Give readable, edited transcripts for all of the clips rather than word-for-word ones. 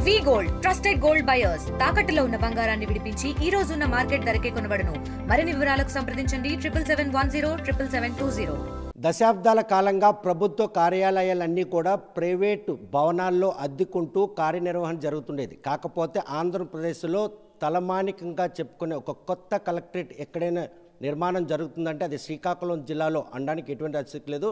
వి gold trusted gold buyers తాకట్టులో ఉన్న బంగారాన్ని విడిపించి ఈ రోజు ఉన్న మార్కెట్ ధరకే కొనబడును. మరిన్ని వివరాలకు సంప్రదించండి 77107720. దశాబ్దాల కాలంగా ప్రభుత్వ కార్యాలయాలన్నీ కూడా ప్రైవేటు భవనాల్లో అద్దెకుంటూ కార్యనిర్వహణ జరుగుతుండేది. కాకపోతే ఆంధ్రప్రదేశ్లో తలమానికంగా చెప్పుకునే ఒక కొత్త కలెక్టరేట్ ఎక్కడైనా నిర్మాణం జరుగుతుందంటే అది శ్రీకాకుళం జిల్లాలో అనడానికి ఎటువంటి అతిశక్తి లేదు.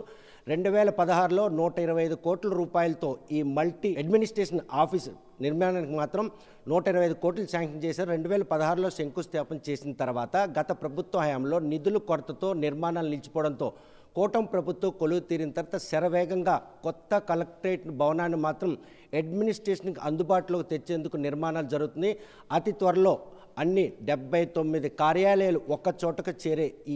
2016లో 125 కోట్ల రూపాయలతో ఈ మల్టీ అడ్మినిస్ట్రేషన్ ఆఫీస్ నిర్మాణానికి మాత్రం 125 కోట్లు శాంక్షన్ చేశారు. 2016లో శంకుస్థాపన చేసిన తర్వాత గత ప్రభుత్వ హయాంలో నిధుల కొరతతో నిర్మాణాలు నిలిచిపోవడంతో కూటమి ప్రభుత్వం కొలువు తీరిన తర్వాత శరవేగంగా కొత్త కలెక్టరేట్ భవనాన్ని మాత్రం అడ్మినిస్ట్రేషన్కి అందుబాటులోకి తెచ్చేందుకు నిర్మాణాలు జరుగుతుంది. అతి త్వరలో అన్ని 79 కార్యాలయాలు ఒక్క చోటకు చేరే ఈ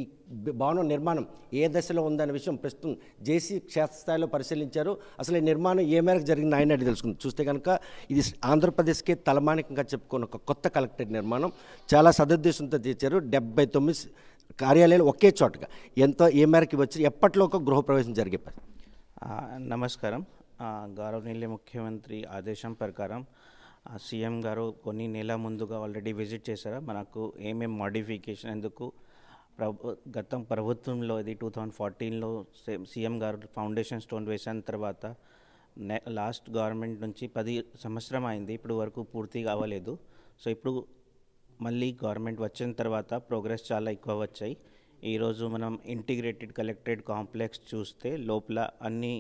భవనం నిర్మాణం ఏ దశలో ఉందనే విషయం ప్రస్తుతం జేసీ క్షేత్రస్థాయిలో పరిశీలించారు. అసలు ఈ నిర్మాణం ఏ మేరకు జరిగింది ఆయన అడిగి తెలుసుకుంది. చూస్తే కనుక ఇది ఆంధ్రప్రదేశ్కే తలమానికంగా చెప్పుకున్న ఒక కొత్త కలెక్టరేట్ నిర్మాణం చాలా సదుద్దేశంతో తెచ్చారు. 79 కార్యాలయాలు ఒకే చోటగా ఎంతో ఏ మేరకు వచ్చి ఎప్పట్లో ఒక గృహప్రవేశం జరిగే నమస్కారం. గౌరవనీయ ముఖ్యమంత్రి ఆదేశం ప్రకారం సీఎం గారు కొన్ని నెలల ముందుగా ఆల్రెడీ విజిట్ చేశారు. మనకు ఏమేం మోడిఫికేషన్ ఎందుకు గతం ప్రభుత్వంలో ఇది 2014లో సీఎం గారు ఫౌండేషన్ స్టోన్ వేసిన తర్వాత లాస్ట్ గవర్నమెంట్ నుంచి 10 సంవత్సరం అయింది, ఇప్పుడు వరకు పూర్తి కావలేదు. సో ఇప్పుడు మళ్ళీ గవర్నమెంట్ వచ్చిన తర్వాత ప్రోగ్రెస్ చాలా ఎక్కువ వచ్చాయి. ఈరోజు మనం ఇంటిగ్రేటెడ్ కలెక్టరేట్ కాంప్లెక్స్ చూస్తే లోపల అన్ని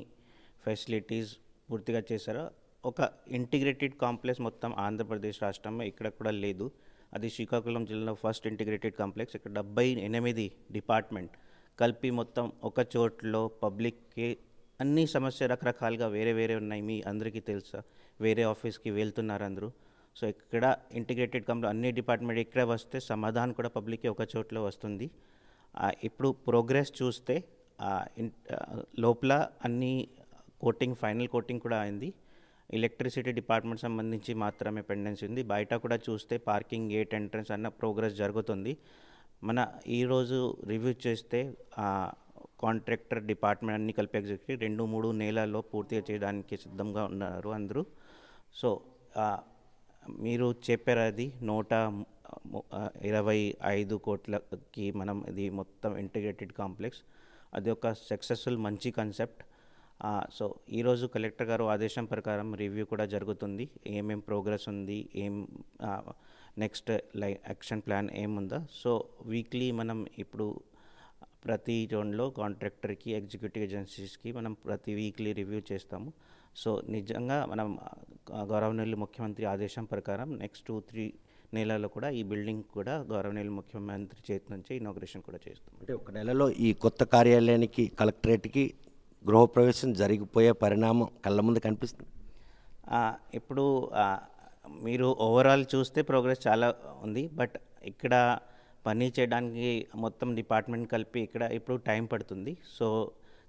ఫెసిలిటీస్ పూర్తిగా చేశారు. ఒక ఇంటిగ్రేటెడ్ కాంప్లెక్స్ మొత్తం ఆంధ్రప్రదేశ్ రాష్ట్రంలో ఇక్కడ కూడా లేదు. అది శ్రీకాకుళం జిల్లాలో ఫస్ట్ ఇంటిగ్రేటెడ్ కాంప్లెక్స్. ఇక్కడ 78 డిపార్ట్మెంట్ కలిపి మొత్తం ఒక చోట్లో పబ్లిక్కి అన్ని సమస్య రకరకాలుగా వేరే వేరే ఉన్నాయి. మీ అందరికీ తెలుసా, వేరే ఆఫీస్కి వెళ్తున్నారు అందరూ. సో ఇక్కడ ఇంటిగ్రేటెడ్ కంపెనీ అన్ని డిపార్ట్మెంట్ ఇక్కడ వస్తే సమాధానం కూడా పబ్లిక్కి ఒక చోట్లో వస్తుంది. ఇప్పుడు ప్రోగ్రెస్ చూస్తే లోపల అన్ని కోటింగ్ ఫైనల్ కోటింగ్ కూడా అయింది. ఎలక్ట్రిసిటీ డిపార్ట్మెంట్ సంబంధించి మాత్రమే పెండెన్సీ ఉంది. బయట కూడా చూస్తే పార్కింగ్ గేట్ ఎంట్రన్స్ అన్న ప్రోగ్రెస్ జరుగుతుంది. మన ఈరోజు రివ్యూ చేస్తే కాంట్రాక్టర్ డిపార్ట్మెంట్ అన్ని కలిపి ఎగ్జిక్యూటివ్ 2-3 నెలల్లో పూర్తిగా చేయడానికి సిద్ధంగా ఉన్నారు అందరూ. సో మీరు చెప్పారు అది 125 కోట్లకి మనం ఇది మొత్తం ఇంటిగ్రేటెడ్ కాంప్లెక్స్. అది ఒక సక్సెస్ఫుల్ మంచి కాన్సెప్ట్. సో ఈరోజు కలెక్టర్ గారు ఆదేశం ప్రకారం రివ్యూ కూడా జరుగుతుంది. ఏమేం ప్రోగ్రెస్ ఉంది, ఏం నెక్స్ట్ యాక్షన్ ప్లాన్ ఏముందా. సో వీక్లీ మనం ఇప్పుడు ప్రతి జోన్లో కాంట్రాక్టర్కి ఎగ్జిక్యూటివ్ ఏజెన్సీస్కి మనం ప్రతి వీక్లీ రివ్యూ చేస్తాము. సో నిజంగా మనం గౌరవనీయులు ముఖ్యమంత్రి ఆదేశం ప్రకారం నెక్స్ట్ 2-3 నెలల్లో కూడా ఈ బిల్డింగ్ కూడా గౌరవనీయులు ముఖ్యమంత్రి చేతి నుంచి ఇనాగ్రేషన్ కూడా చేస్తాం. అంటే ఒక నెలలో ఈ కొత్త కార్యాలయానికి కలెక్టరేట్కి గృహప్రవేశం జరిగిపోయే పరిణామం కళ్ళ ముందు కనిపిస్తుంది. ఇప్పుడు మీరు ఓవరాల్ చూస్తే ప్రోగ్రెస్ చాలా ఉంది. బట్ ఇక్కడ పని చేయడానికి మొత్తం డిపార్ట్మెంట్ కలిపి ఇక్కడ ఇప్పుడు టైం పడుతుంది. సో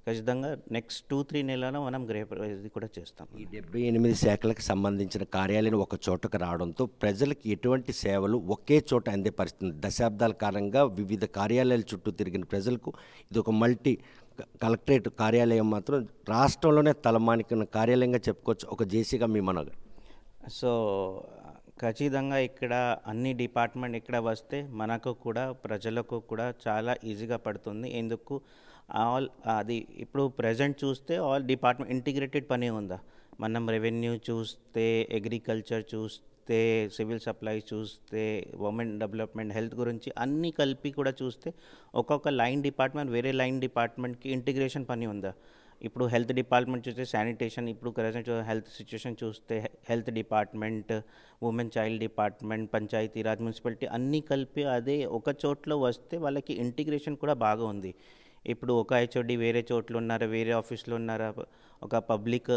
ఖచ్చితంగా నెక్స్ట్ 2-3 నెలల్లో మనం గృహప్రవేశం కూడా చేస్తాం. ఈ 78 శాఖలకు సంబంధించిన కార్యాలయం ఒక చోటకు రావడంతో ప్రజలకు ఎటువంటి సేవలు ఒకే చోట అందే పరిస్థితి. దశాబ్దాల కాలంగా వివిధ కార్యాలయాల చుట్టూ తిరిగిన ప్రజలకు ఇది ఒక మల్టీ కలెక్టరేట్ కార్యాలయం మాత్రం రాష్ట్రంలోనే తలమానికన కార్యాలయంగా చెప్పుకోవచ్చు ఒక జేసీగా మీ మనగా. సో ఖచ్చితంగా ఇక్కడ అన్ని డిపార్ట్మెంట్ ఇక్కడ వస్తే మనకు కూడా ప్రజలకు కూడా చాలా ఈజీగా పడుతుంది. ఎందుకు అది ఇప్పుడు ప్రజెంట్ చూస్తే ఆల్ డిపార్ట్మెంట్ ఇంటిగ్రేటెడ్ పని ఉందా. మనం రెవెన్యూ చూస్తే, అగ్రికల్చర్ చూస్తే, సివిల్ సప్లైస్ చూస్తే, ఉమెన్ డెవలప్మెంట్, హెల్త్ గురించి అన్నీ కలిపి కూడా చూస్తే ఒక్కొక్క లైన్ డిపార్ట్మెంట్ వేరే లైన్ డిపార్ట్మెంట్కి ఇంటిగ్రేషన్ పని ఉందా. ఇప్పుడు హెల్త్ డిపార్ట్మెంట్ చూస్తే శానిటేషన్, ఇప్పుడు ప్రజెంట్ హెల్త్ సిచ్యువేషన్ చూస్తే health department, women child department, Panchayati Raj, municipality అన్నీ కలిపి అదే ఒక చోట్లో వస్తే వాళ్ళకి ఇంటిగ్రేషన్ కూడా బాగా ఉంది. ఇప్పుడు ఒక హెచ్ఓడి వేరే చోట్ల ఉన్నారు, వేరే ఆఫీస్లో ఉన్నారు. ఒక పబ్లిక్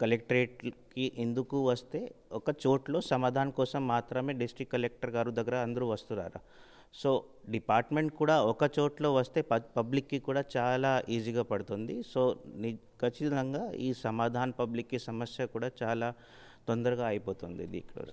కలెక్టరేట్కి ఎందుకు వస్తే ఒక చోట్లో సమాధానం కోసం మాత్రమే డిస్ట్రిక్ట్ కలెక్టర్ గారు దగ్గర అందరూ వస్తున్నారు. సో డిపార్ట్మెంట్ కూడా ఒక చోట్లో వస్తే పబ్లిక్కి కూడా చాలా ఈజీగా పడుతుంది. సో ఖచ్చితంగా ఈ సమాధానం పబ్లిక్కి సమస్య కూడా చాలా తొందరగా అయిపోతుంది. ఇది ఇక్కడ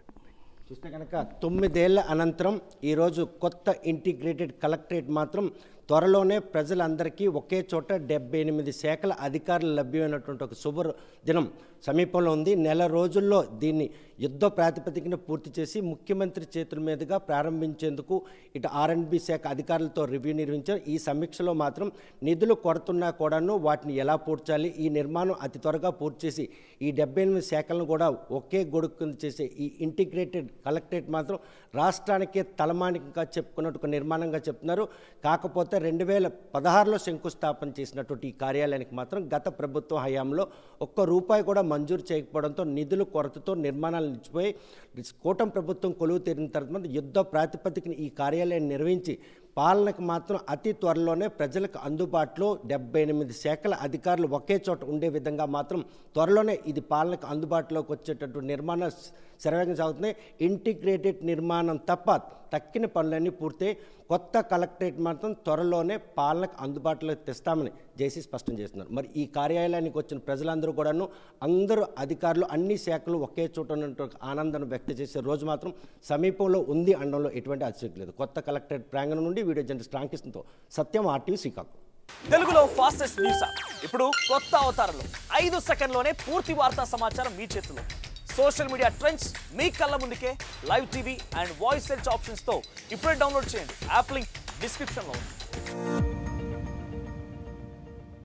చూస్తే కనుక 9 ఏళ్ల అనంతరం ఈరోజు కొత్త ఇంటిగ్రేటెడ్ కలెక్టరేట్ మాత్రం త్వరలోనే ప్రజలందరికీ ఒకే చోట 78 శాఖల అధికారులు లభ్యమైనటువంటి ఒక శుభ దినం సమీపంలో ఉంది. నెల రోజుల్లో దీన్ని యుద్ధ ప్రాతిపదికన పూర్తి చేసి ముఖ్యమంత్రి చేతుల మీదుగా ప్రారంభించేందుకు ఇటు R&B శాఖ అధికారులతో రివ్యూ నిర్వహించారు. ఈ సమీక్షలో మాత్రం నిధులు కొరతున్నా కూడాను వాటిని ఎలా పూడ్చాలి, ఈ నిర్మాణం అతి త్వరగా పూర్తి చేసి ఈ 78 శాఖలను కూడా ఒకే గొడుగు కింద చేసే ఈ ఇంటిగ్రేటెడ్ కలెక్టరేట్ మాత్రం రాష్ట్రానికే తలమానికంగా చెప్పుకున్నట్టు ఒక నిర్మాణంగా చెప్తున్నారు. కాకపోతే 2016లో శంకుస్థాపన చేసినటువంటి ఈ కార్యాలయానికి మాత్రం గత ప్రభుత్వం హయాంలో ఒక్క రూపాయి కూడా మంజూరు చేయకపోవడంతో నిధుల కొరతతో నిర్మాణాలు నిలిచిపోయి కూటమి ప్రభుత్వం కొలువు తీరిన తర్వాత యుద్ధ ప్రాతిపదికన ఈ కార్యాలయాన్ని నిర్వహించి పాలనకు మాత్రం అతి త్వరలోనే ప్రజలకు అందుబాటులో 78 శాఖల అధికారులు ఒకే చోట ఉండే విధంగా మాత్రం త్వరలోనే ఇది పాలనకు అందుబాటులోకి వచ్చేటటువంటి నిర్మాణ శరవేగం సాగుతున్నాయి. ఇంటిగ్రేటెడ్ నిర్మాణం తప్ప తక్కిన పనులన్నీ పూర్తయి కొత్త కలెక్టరేట్ మాత్రం త్వరలోనే పాలనకు అందుబాటులోకి తెస్తామని జేసీ స్పష్టం చేస్తున్నారు. మరి ఈ కార్యాలయానికి వచ్చిన ప్రజలందరూ కూడాను అందరూ అధికారులు అన్ని శాఖలు ఒకే చోట ఉన్నటువంటి ఆనందాన్ని వ్యక్తం చేసే రోజు మాత్రం సమీపంలో ఉంది అనడంలో ఎటువంటి అతిశయోక్తి లేదు. కొత్త కలెక్టరేట్ ప్రాంగణం నుండి వీడియో జర్నలిస్ట్ రామకృష్ణతో సత్యం, RTV శ్రీకాకుళం. తెలుగులో ఫాస్టెస్ట్ న్యూస్ ఇప్పుడు కొత్త అవతారంలో 5 సెకండ్లోనే పూర్తి వార్తా సమాచారం మీ చేతిలో. సోషల్ మీడియా ట్రెండ్స్ మీ కళ్ళ ముందుకే live TV and voice search ఆప్షన్స్తో ఇప్పుడే డౌన్లోడ్ చేయండి. యాప్ లింక్ డిస్క్రిప్షన్లో ఉంది.